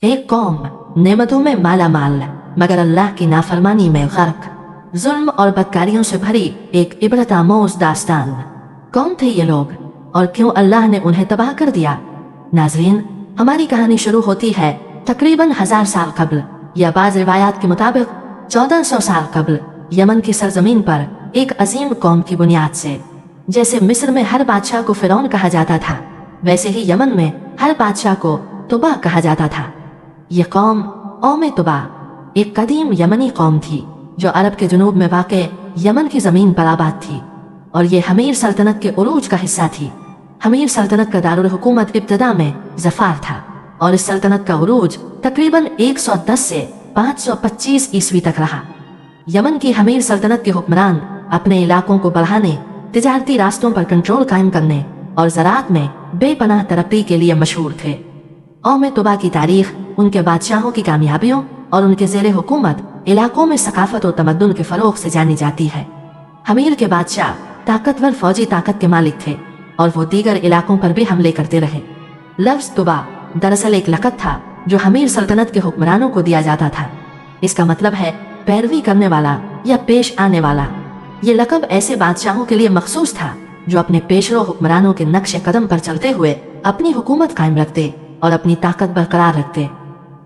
एक कौम नेमतों में माला माल मगर अल्लाह की नाफरमानी में गर्क, जुल्म और बदकारियों से भरी एक इबरत आमोज दास्तान। कौन थे ये लोग और क्यों अल्लाह ने उन्हें तबाह कर दिया? नाज़रीन, हमारी कहानी शुरू होती है तकरीबन 1000 साल कबल या बाज़ रिवायात के मुताबिक 1400 साल कबल यमन की सरजमीन पर एक अजीम कौम की बुनियाद से। जैसे मिस्र में हर बादशाह को फिरौन कहा जाता था, वैसे ही यमन में हर बादशाह को तुबा कहा जाता था। ये कौम तुबा एक कदीम यमनी कौम थी जो अरब के जुनूब में वाक़ यमन की ज़मीन पर आबाद थी और ये हमीर सल्तनत के उरूज का हिस्सा थी। हमीर सल्तनत का दारुल हुकूमत इब्तदा में ज़फ़ार था और इस सल्तनत का उरूज तकरीबन 110 से 525 ईस्वी तक रहा। यमन की हमीर सल्तनत के हुक्मरान अपने इलाकों को बढ़ाने, तिजारती रास्तों पर कंट्रोल कायम करने और ज़राअत में बेपनाह तरक्की के लिए मशहूर थे। कौम तुबा की तारीख उनके बादशाहों की कामयाबियों और उनके ज़ेरे हुकूमत इलाकों में सकाफत और तमद्दुन के फ़रोग़ से जानी जाती है। हमीर के बादशाह ताकतवर फौजी ताकत के मालिक थे और वो दीगर इलाकों पर भी हमले करते रहे। लफ्ज़ तुबा दरअसल एक लक़ब था जो हमीर सल्तनत के हुक्मरानों को दिया जाता था। इसका मतलब है पैरवी करने वाला या पेश आने वाला। ये लक़ब ऐसे बादशाहों के लिए मखसूस था जो अपने पेशरो हुक्मरानों के नक्शे कदम पर चलते हुए अपनी हुकूमत कायम रखते और अपनी ताकत बरकरार रखते।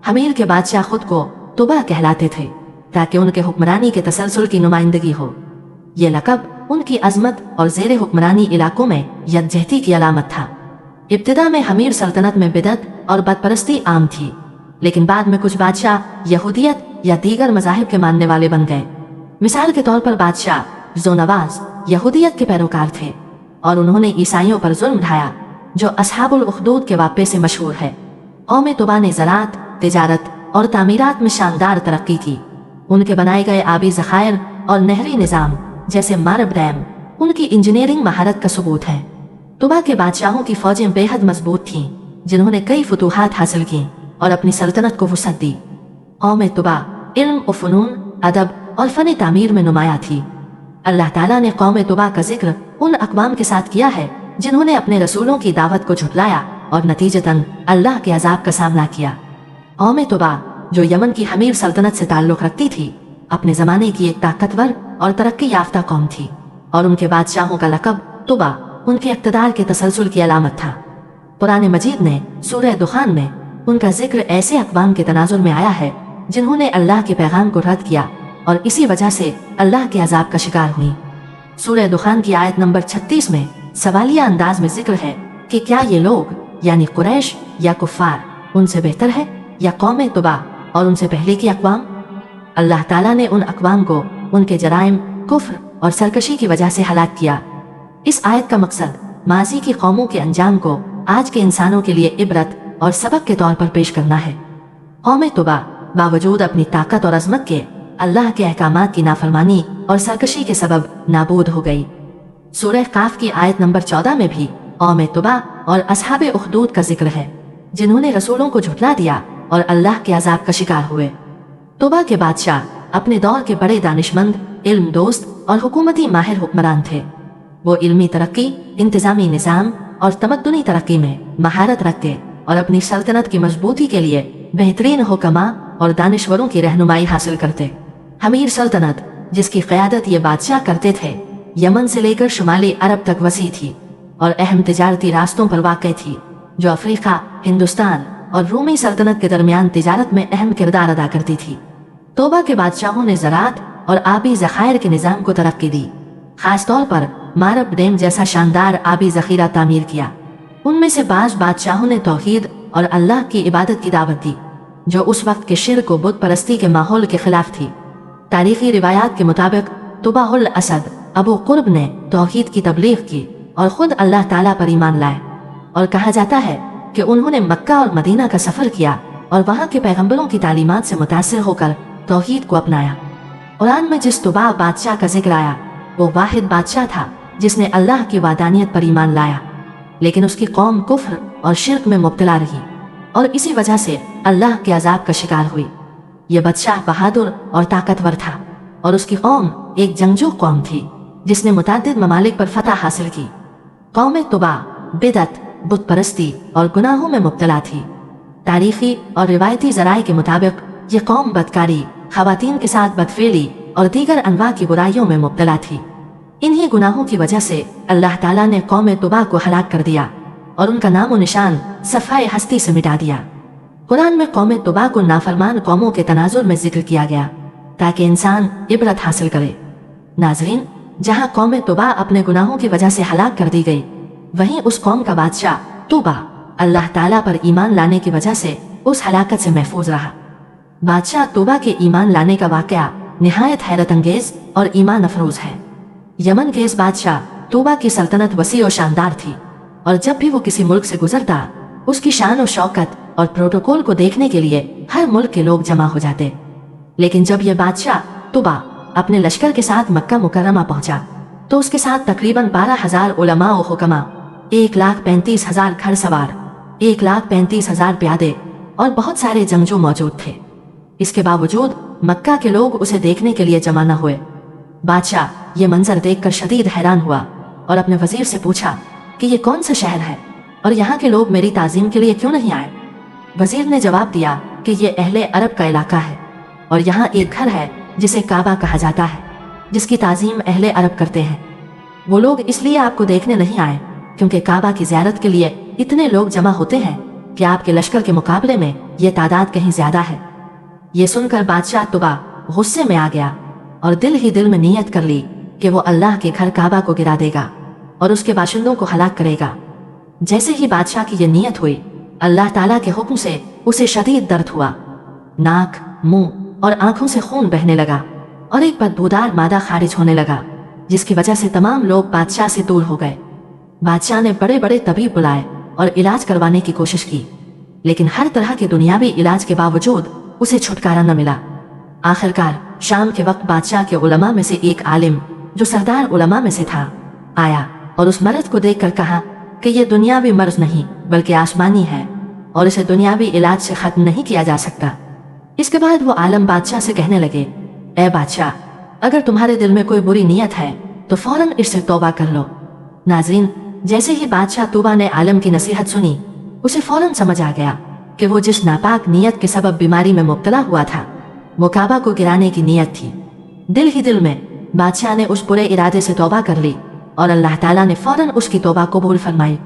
हमीर के बादशाह खुद को तुबा कहलाते थे ताकि उनके हुक्मरानी के तसलसल की नुमाइंदगी हो। ये लक़ब उनकी अजमत और ज़ेरे हुक्मरानी इलाकों में यकजहती की अलामत था। इब्तिदा में हमीर सल्तनत में बिदअत और बदपरस्ती आम थी, लेकिन बाद में कुछ बादशाह यहूदियत या दीगर मज़ाहिब के मानने वाले बन गए। मिसाल के तौर पर बादशाह ज़ोनवाज यहूदियत के पैरोकार थे और उन्होंने ईसाइयों पर जुल्म ढाया, जो अस्हाबुल उखदूद के वाक़े से मशहूर है। कौम तुबा ने ज़राअत, तिजारत और तामीरात में शानदार तरक्की की। उनके बनाए गए आबी ज़खायर और नहरी निज़ाम जैसे मारब डैम उनकी इंजीनियरिंग महारत का सबूत है। तुबा के बादशाहों की फ़ौजें बेहद मजबूत थीं, जिन्होंने कई फतूहात हासिल की और अपनी सल्तनत को वुसअत दी। कौम तुबा इल्म और फ़नून, अदब और फ़न तामीर में नुमाया थी। अल्लाह ताला ने कौम तुबा का जिक्र उन अक़वाम के साथ किया है जिन्होंने अपने रसूलों की दावत को झुटलाया और नतीजतन अल्लाह के अज़ाब का सामना किया। कौम तुबा जो यमन की हमीर सल्तनत से ताल्लुक़ रखती थी, अपने ज़माने की एक ताकतवर और तरक्की याफ्ता कौम थी और उनके बादशाहों का लक़ब तुबा उनके इक़्तिदार के तसलसल की अलामत था। कुरान मजीद ने सूरह दुखान में उनका जिक्र ऐसे अक़वाम के तनाज़ुर में आया है जिन्होंने अल्लाह के पैगाम को रद्द किया और इसी वजह से अल्लाह के अज़ाब का शिकार हुई। सूरह दुखान की आयत नंबर 36 में सवालिया अंदाज में जिक्र है कि क्या ये लोग यानी कुरैश या कुफ़ार उनसे बेहतर है या कौम तुबा और उनसे पहले की अक़वाम? अल्लाह ताला ने उन अक़वाम को उनके जराइम, कुफ्र और सरकशी की वजह से हलाक किया। इस आयत का मकसद माजी की कौमों के अंजाम को आज के इंसानों के लिए इबरत और सबक के तौर पर पेश करना है। कौम तुबा बावजूद अपनी ताकत और अजमत के अल्लाह के अहकामात की नाफरमानी और सरकशी के सबब नाबूद हो गई। सूरह काफ की आयत नंबर 14 में भी कौम तुबा और असहाबे उखदूद का जिक्र है, जिन्होंने रसूलों को झुठला दिया और अल्लाह के अज़ाब का शिकार हुए। तुबा के बादशाह अपने दौर के बड़े दानिशमंद, इल्म दोस्त और हुकूमती माहिर हुक्मरान थे। वो इल्मी तरक्की, इंतज़ामी निज़ाम और तमद्दुनी तरक्की में महारत रखते और अपनी सल्तनत की मजबूती के लिए बेहतरीन हुक्मा और दानिशवरों की रहनुमाई हासिल करते। हमीर सल्तनत जिसकी क़यादत ये बादशाह करते थे, यमन से लेकर शुमाली अरब तक वसी थी और अहम तिजारती रास्तों पर वाक़ थी, जो अफ्रीका, हिंदुस्तान और रूमी सल्तनत के दरमियान तिजारत में अहम किरदार अदा करती थी। तोबा के बादशाहों ने ज़राअत और आबी ज़खायर के निज़ाम को तरक्की दी। ख़ास तौर पर मारब डैम जैसा शानदार आबी ज़ख़ीरा तामीर किया। उनमें से बाज़ बादशाहों ने तौहीद और अल्लाह की इबादत की दावत दी, जो उस वक्त के शिर्क व बुत परस्ती के माहौल के खिलाफ थी। तारीख़ी रिवायात के मुताबिक तुबाउल असद अबू कुर्ब ने तौहीद की तबलीग की और ख़ुद अल्लाह ताला पर ईमान लाए, और कहा जाता है कि उन्होंने मक्का और मदीना का सफ़र किया और वहाँ के पैगम्बरों की तालीमात से मुतासिर होकर तौहीद को अपनाया। कुरान में जिस तुबा बादशाह का जिक्र आया, वो वाहिद बादशाह था जिसने अल्लाह की वादानियत पर ईमान लाया, लेकिन उसकी कौम कुफ्र और शिर्क में मुब्तला रही और इसी वजह से अल्लाह के अज़ाब का शिकार हुई। यह बादशाह बहादुर और ताकतवर था और उसकी कौम एक जंगजू कौम थी जिसने मुताद्दिद ममालिक पर फतह हासिल की। कौम तुबा बिदअत, बुत परस्ती और गुनाहों में मुब्तला थी। तारीखी और रिवायती ज़राए के मुताबिक ये कौम बदकारी, ख़वातीन के साथ बदफेली और दीगर अनवा की बुराइयों में मुब्तला थी। इन्हीं गुनाहों की वजह से अल्लाह ताला ने कौम तुबा को हलाक कर दिया और उनका नामो निशान सफ़ाए हस्ती से मिटा दिया। कुरान में कौम तुबा को नाफरमान कौमों के तनाजुर में जिक्र किया गया ताकि इंसान इबरत हासिल करे। नाजरीन, जहाँ कौम तुबा अपने गुनाहों की वजह से हलाक कर दी गई, वहीं उस कौम का बादशाह तुबा अल्लाह ताला पर ईमान लाने की वजह से उस हलाकत से महफूज रहा। बादशाह तुबा के ईमान लाने का वाक़या निहायत हैरत अंगेज और ईमान अफरोज है। यमन के इस बादशाह तुबा की सल्तनत वसी और शानदार थी और जब भी वो किसी मुल्क से गुजरता उसकी शान और शौकत और प्रोटोकॉल को देखने के लिए हर मुल्क के लोग जमा हो जाते। लेकिन जब यह बादशाह तुबा अपने लश्कर के साथ मक्का मुकर्रमा पहुंचा तो उसके साथ तकरीबन 12,000 उलमा और हुक्मा, 1,35,000 घड़सवार, 1,35,000 प्यादे और बहुत सारे जंगजू मौजूद थे। इसके बावजूद मक्का के लोग उसे देखने के लिए जमा न हुए। बादशाह ये मंजर देखकर शदीद हैरान हुआ और अपने वजीर से पूछा कि ये कौन सा शहर है और यहाँ के लोग मेरी ताज़ीम के लिए क्यों नहीं आए। वजीर ने जवाब दिया कि ये अहले अरब का इलाका है और यहाँ एक घर है जिसे काबा कहा जाता है, जिसकी ताज़ीम अहले अरब करते हैं। वो लोग इसलिए आपको देखने नहीं आए क्योंकि काबा की ज़ियारत के लिए इतने लोग जमा होते हैं कि आपके लश्कर के मुकाबले में ये तादाद कहीं ज़्यादा है। ये सुनकर बादशाह तुबा गुस्से में आ गया और दिल ही दिल में नीयत कर ली कि वो अल्लाह के घर काबा को गिरा देगा और उसके बाशिंदों को हलाक करेगा। जैसे ही बादशाह की ये नीयत हुई, अल्लाह ताला के हुक्म से उसे शदीद दर्द हुआ। नाक, मुंह और आंखों से खून बहने लगा और एक बदबूदार मादा खारिज होने लगा, जिसकी वजह से तमाम लोग बादशाह से दूर हो गए। बादशाह ने बड़े बड़े तबीब बुलाए और इलाज करवाने की कोशिश की, लेकिन हर तरह के दुनियावी इलाज के बावजूद उसे छुटकारा न मिला। आखिरकार शाम के वक्त बादशाह के उलमा में से एक आलिम, जो सरदार उलमा में से था, आया और उस मर्द को देखकर कहा कि यह दुनियावी मर्ज नहीं बल्कि आसमानी है और इसे दुनियावी इलाज से खत्म नहीं किया जा सकता। इसके बाद वो आलम बादशाह से कहने लगे, ए बादशाह, अगर तुम्हारे दिल में कोई बुरी नीयत है तो फौरन इससे तौबा कर लो। नाजरीन, जैसे ही बादशाह तुबा ने आलम की नसीहत सुनी, उसे फौरन समझ आ गया कि वो जिस नापाक नीयत के सबब बीमारी में मुब्तला हुआ था वो काबा को गिराने की नीयत थी। दिल ही दिल में बादशाह ने उस बुरे इरादे से तौबा कर ली और अल्लाह ताला ने फौरन उसकी तौबा कबूल फरमाई।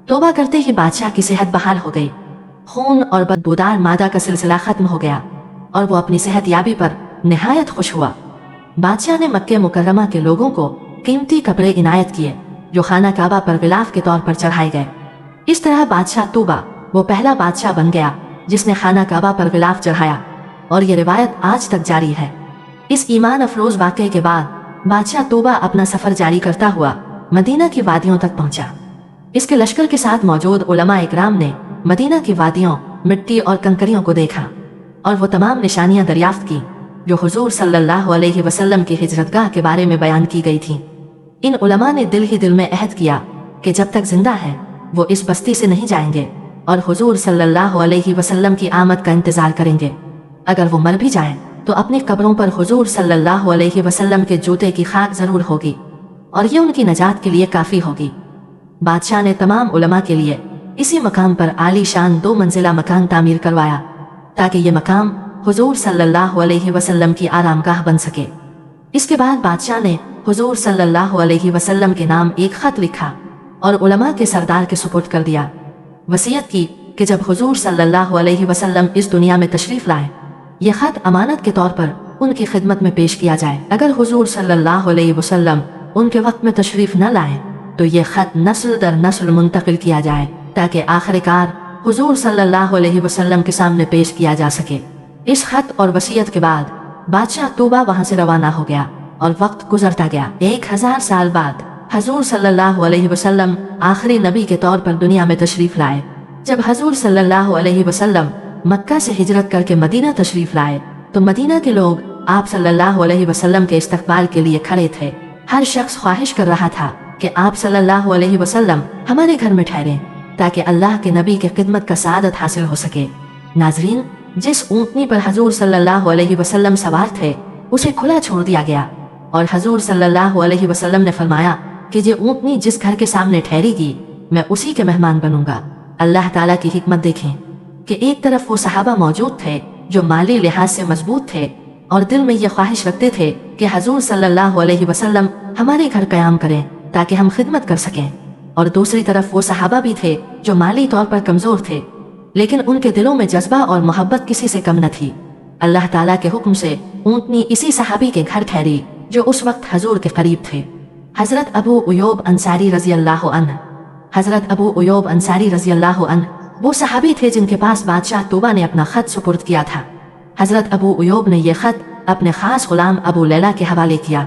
तौबा करते ही बादशाह की सेहत बहाल हो गई, खून और बदबूदार मादा का सिलसिला खत्म हो गया और वो अपनी सेहत याबी पर निहायत खुश हुआ। बादशाह ने मक्के मुकर्रमा के लोगों को कीमती कपड़े इनायत किए जो खाना काबा पर गिलाफ के तौर पर चढ़ाए गए। इस तरह बादशाह तुबा वो पहला बादशाह बन गया जिसने खाना काबा पर गिलाफ चढ़ाया और ये रिवायत आज तक जारी है। इस ईमान अफरोज वाक़े के बाद बादशाह तुबा अपना सफ़र जारी करता हुआ मदीना की वादियों तक पहुंचा। इसके लश्कर के साथ मौजूद उलमा इकराम ने मदीना की वादियों, मिट्टी और कंकरियों को देखा और वो तमाम निशानियां दरियाफ्त की जो हुजूर सल्लल्लाहु अलैहि वसल्लम की हिजरतगाह के बारे में बयान की गई थी। इन उलमा ने दिल ही दिल में अहद किया कि जब तक जिंदा है वो इस बस्ती से नहीं जाएंगे और हुजूर सल्लल्लाहु अलैहि वसल्लम की आमद का इंतजार करेंगे। अगर वो मर भी जाएं तो अपनी कब्रों पर हुजूर सल्लल्लाहु अलैहि वसल्लम के जूते की खाक जरूर होगी और ये उनकी नजात के लिए काफी होगी। बादशाह ने तमाम उलमा के लिए इसी मकाम पर आली शान 2 मंजिला मकान तामीर करवाया ताकि ये मकाम हुजूर सल्लल्लाहु अलैहि वसल्लम की आरामगाह बन सके। इसके बाद बादशाह ने हुजूर सल्लल्लाहु अलैहि वसल्लम के नाम एक खत लिखा और उलमा के सरदार के सुपुर्द कर दिया। वसीयत की कि जब हुजूर सल्लल्लाहु अलैहि वसल्लम इस दुनिया में तशरीफ लाए, यह खत अमानत के तौर पर उनकी खिदमत में पेश किया जाए। अगर हुजूर सल्लल्लाहु अलैहि वसल्लम उनके वक्त में तशरीफ न लाए तो यह खत नस्ल दर नस्ल मुंतकिल किया जाए ताकि आखिरकार हुजूर सल्लल्लाहु अलैहि वसल्लम के सामने पेश किया जा सके। इस खत और वसीयत के बाद बादशाह तुबा वहां से रवाना हो गया और वक्त गुजरता गया। 1000 साल बाद हुजूर सल्लल्लाहु अलैहि वसल्लम आखिरी नबी के तौर पर दुनिया में तशरीफ लाए। जब हुजूर सल्लल्लाहु अलैहि वसल्लम मक्का से हिजरत करके मदीना तशरीफ लाए तो मदीना के लोग आप सल्लल्लाहु अलैहि वसल्लम के इस्तकबाल के लिए खड़े थे। हर शख्स ख्वाहिश कर रहा था कि आप सल्लल्लाहु अलैहि वसल्लम हमारे घर में ठहरें ताकि अल्लाह के नबी की खिदमत का सआदत हासिल हो सके। नाजरीन, जिस ऊँटनी पर हुजूर सल्लल्लाहु अलैहि वसल्लम सवार थे उसे खुला छोड़ दिया गया और हुजूर सल्लल्लाहु अलैहि वसल्लम ने फरमाया कि ये ऊँटनी जिस घर के सामने ठहरेगी मैं उसी के मेहमान बनूंगा। अल्लाह ताला की हिकमत देखें। کہ ایک طرف وہ صحابہ موجود تھے جو مالی لحاظ سے مضبوط تھے اور دل میں یہ خواہش رکھتے تھے کہ حضور صلی اللہ علیہ وسلم ہمارے گھر قیام کریں تاکہ ہم خدمت کر سکیں، اور دوسری طرف وہ صحابہ بھی تھے جو مالی طور پر کمزور تھے لیکن ان کے دلوں میں جذبہ اور محبت کسی سے کم نہ تھی۔ اللہ تعالیٰ کے حکم سے اونٹنی اسی صحابی کے گھر ٹھہری جو اس وقت حضور کے قریب تھے، حضرت ابو ایوب انصاری رضی اللہ عنہ۔ حضرت ابو ایوب انصاری رضی اللہ عنہ وہ صحابی تھے جن کے پاس بادشاہ طوبہ نے اپنا خط سپرد کیا تھا۔ حضرت ابو ایوب نے یہ خط اپنے خاص غلام ابو لیلہ کے حوالے کیا۔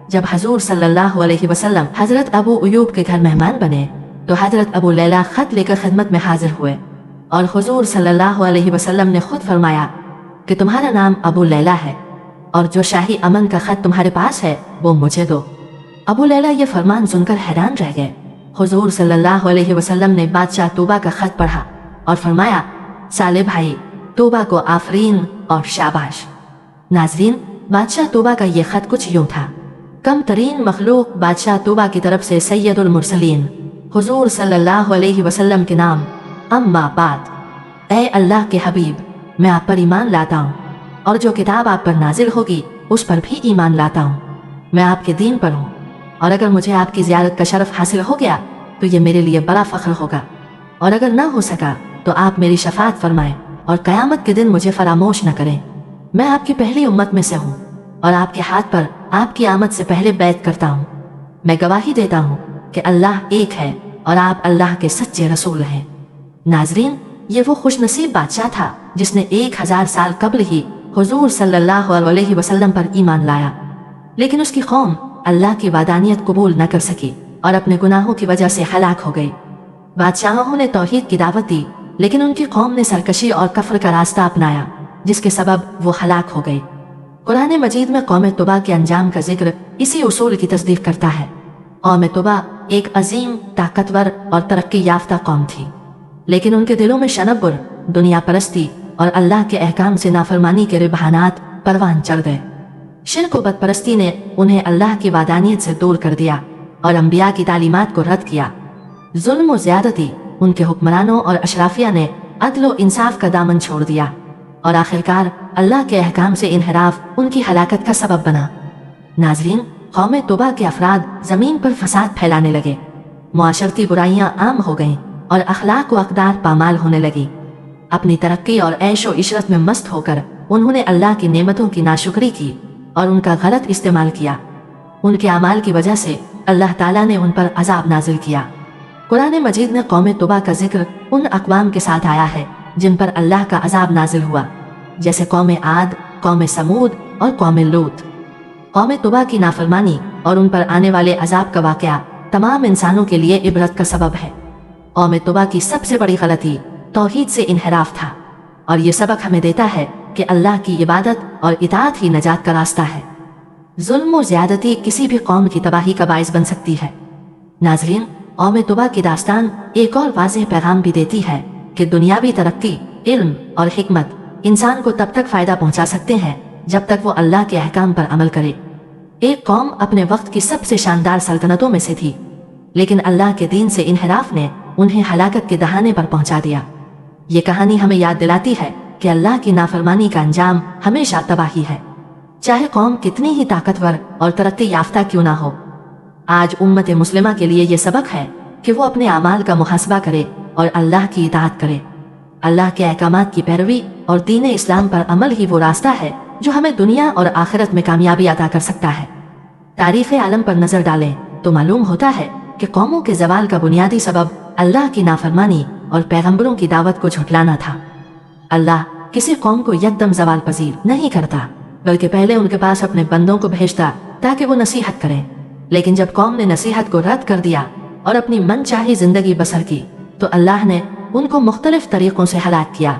جب حضور صلی اللہ علیہ وسلم حضرت ابو ایوب کے گھر مہمان بنے تو حضرت ابو لیلہ خط لے کر خدمت میں حاضر ہوئے، اور حضور صلی اللہ علیہ وسلم نے خود فرمایا کہ تمہارا نام ابو لیلہ ہے اور جو شاہی امن کا خط تمہارے پاس ہے وہ مجھے دو۔ ابو لیلہ یہ فرمان سن کر حیران رہ گئے۔ حضور صلی اللہ علیہ وسلم نے بادشاہ طوبہ کا خط پڑھا اور فرمایا، صالح بھائی، طوبہ کو آفرین اور شاباش۔ ناظرین، بادشاہ طوبہ کا یہ خط کچھ یوں تھا: کم ترین مخلوق بادشاہ طوبہ کی طرف سے سید المرسلین حضور صلی اللہ علیہ وسلم کے نام، اما بعد، اے اللہ کے حبیب، میں آپ پر ایمان لاتا ہوں اور جو کتاب آپ پر نازل ہوگی اس پر بھی ایمان لاتا ہوں۔ میں آپ کے دین پر ہوں، اور اگر مجھے آپ کی زیارت کا شرف حاصل ہو گیا تو یہ میرے لیے بڑا فخر ہوگا، اور اگر نہ ہو سکا تو آپ میری شفاعت فرمائیں اور قیامت کے دن مجھے فراموش نہ کریں۔ میں آپ کی پہلی امت میں سے ہوں اور آپ کے ہاتھ پر آپ کی آمد سے پہلے بیعت کرتا ہوں۔ میں گواہی دیتا ہوں کہ اللہ ایک ہے اور آپ اللہ کے سچے رسول ہیں۔ ناظرین، یہ وہ خوش نصیب بادشاہ تھا جس نے 1000 سال قبل ہی حضور صلی اللہ علیہ وسلم پر ایمان لایا، لیکن اس کی قوم اللہ کی وحدانیت قبول نہ کر سکی اور اپنے گناہوں کی وجہ سے ہلاک ہو گئی۔ بادشاہوں نے توحید کی دعوت دی لیکن ان کی قوم نے سرکشی اور کفر کا راستہ اپنایا جس کے سبب وہ ہلاک ہو گئی۔ قرآن مجید میں قوم طوبہ کے انجام کا ذکر اسی اصول کی تصدیق کرتا ہے۔ قوم طوبہ ایک عظیم، طاقتور اور ترقی یافتہ قوم تھی، لیکن ان کے دلوں میں شنبر، دنیا پرستی اور اللہ کے احکام سے نافرمانی کے رجحانات پروان چڑھ گئے۔ شرک و بت پرستی نے انہیں اللہ کی وحدانیت سے دور کر دیا اور انبیاء کی تعلیمات کو رد کیا۔ ظلم و زیادتی ان کے حکمرانوں اور اشرافیہ نے عدل و انصاف کا دامن چھوڑ دیا، اور آخرکار اللہ کے احکام سے انحراف ان کی ہلاکت کا سبب بنا۔ ناظرین، قوم طوبہ کے افراد زمین پر فساد پھیلانے لگے، معاشرتی برائیاں عام ہو گئیں اور اخلاق و اقدار پامال ہونے لگی۔ اپنی ترقی اور عیش و عشرت میں مست ہو کر انہوں نے اللہ کی نعمتوں کی ناشکری کی اور ان کا غلط استعمال کیا۔ ان کے اعمال کی وجہ سے اللہ تعالیٰ نے ان پر عذاب نازل کیا۔ قرآن مجید میں قوم طوبہ کا ذکر ان اقوام کے ساتھ آیا ہے جن پر اللہ کا عذاب نازل ہوا، جیسے قوم عاد، قوم سمود اور قوم لوط۔ قوم طوبہ کی نافرمانی اور ان پر آنے والے عذاب کا واقعہ تمام انسانوں کے لیے عبرت کا سبب ہے۔ قوم طوبہ کی سب سے بڑی غلطی توحید سے انحراف تھا، اور یہ سبق ہمیں دیتا ہے کہ اللہ کی عبادت اور اطاعت ہی نجات کا راستہ ہے۔ ظلم و زیادتی کسی بھی قوم کی تباہی کا باعث بن سکتی ہے۔ ناظرین، قوم طوبہ کی داستان ایک اور واضح پیغام بھی دیتی ہے کہ دنیاوی ترقی، علم اور حکمت انسان کو تب تک فائدہ پہنچا سکتے ہیں جب تک وہ اللہ کے احکام پر عمل کرے۔ ایک قوم اپنے وقت کی سب سے شاندار سلطنتوں میں سے تھی، لیکن اللہ کے دین سے انحراف نے انہیں ہلاکت کے دہانے پر پہنچا دیا۔ یہ کہانی ہمیں یاد دلاتی ہے کہ اللہ کی نافرمانی کا انجام ہمیشہ تباہی ہے، چاہے قوم کتنی ہی طاقتور اور ترقی یافتہ کیوں نہ ہو۔ آج امت مسلمہ کے لیے یہ سبق ہے کہ وہ اپنے اعمال کا محاسبہ کرے اور اللہ کی اطاعت کرے۔ اللہ کے احکامات کی پیروی اور دین اسلام پر عمل ہی وہ راستہ ہے جو ہمیں دنیا اور آخرت میں کامیابی عطا کر سکتا ہے۔ تاریخ عالم پر نظر ڈالیں تو معلوم ہوتا ہے کہ قوموں کے زوال کا بنیادی سبب اللہ کی نافرمانی اور پیغمبروں کی دعوت کو جھٹلانا تھا۔ اللہ کسی قوم کو یکدم زوال پذیر نہیں کرتا، بلکہ پہلے ان کے پاس اپنے بندوں کو بھیجتا تاکہ وہ نصیحت کریں۔ لیکن جب قوم نے نصیحت کو رد کر دیا اور اپنی من چاہی زندگی بسر کی تو اللہ نے ان کو مختلف طریقوں سے ہلاک کیا۔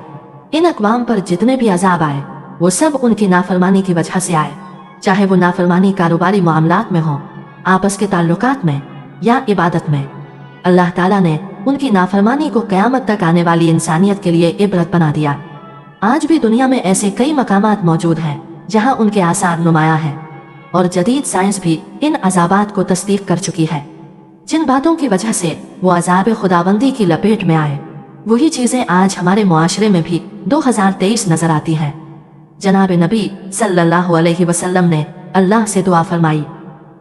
ان اقوام پر جتنے بھی عذاب آئے وہ سب ان کی نافرمانی کی وجہ سے آئے، چاہے وہ نافرمانی کاروباری معاملات میں ہو، آپس کے تعلقات میں یا عبادت میں۔ اللہ تعالیٰ نے ان کی نافرمانی کو قیامت تک آنے والی انسانیت کے لیے عبرت بنا دیا۔ آج بھی دنیا میں ایسے کئی مقامات موجود ہیں جہاں ان کے آثار نمایاں ہیں، اور جدید سائنس بھی ان عذابات کو تصدیق کر چکی ہے۔ جن باتوں کی وجہ سے وہ عذاب خداوندی کی لپیٹ میں آئے वही चीज़ें आज हमारे मुआशरे में भी 2023 नजर आती हैं। जनाब नबी सल्लल्लाहु अलैहि वसल्लम ने अल्लाह से दुआ फरमाई,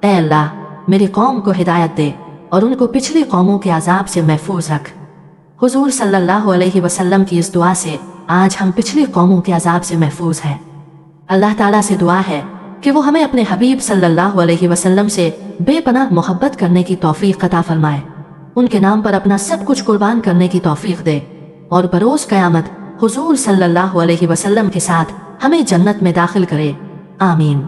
ऐ अल्लाह मेरी कौम को हिदायत दे और उनको पिछली कौमों के अजाब से महफूज रख। हुजूर सल्लल्लाहु अलैहि वसल्लम की इस दुआ से आज हम पिछली कौमों के अजाब से महफूज हैं। अल्लाह ताला से दुआ है कि वो हमें अपने हबीब सल्लल्लाहु अलैहि वसल्लम से बेपनाह मोहब्बत करने की तौफीक अता फरमाए, उनके नाम पर अपना सब कुछ कुर्बान करने की तौफीक दे और बरोज क़यामत हुजूर सल्लल्लाहु अलैहि वसल्लम के साथ हमें जन्नत में दाखिल करे। आमीन।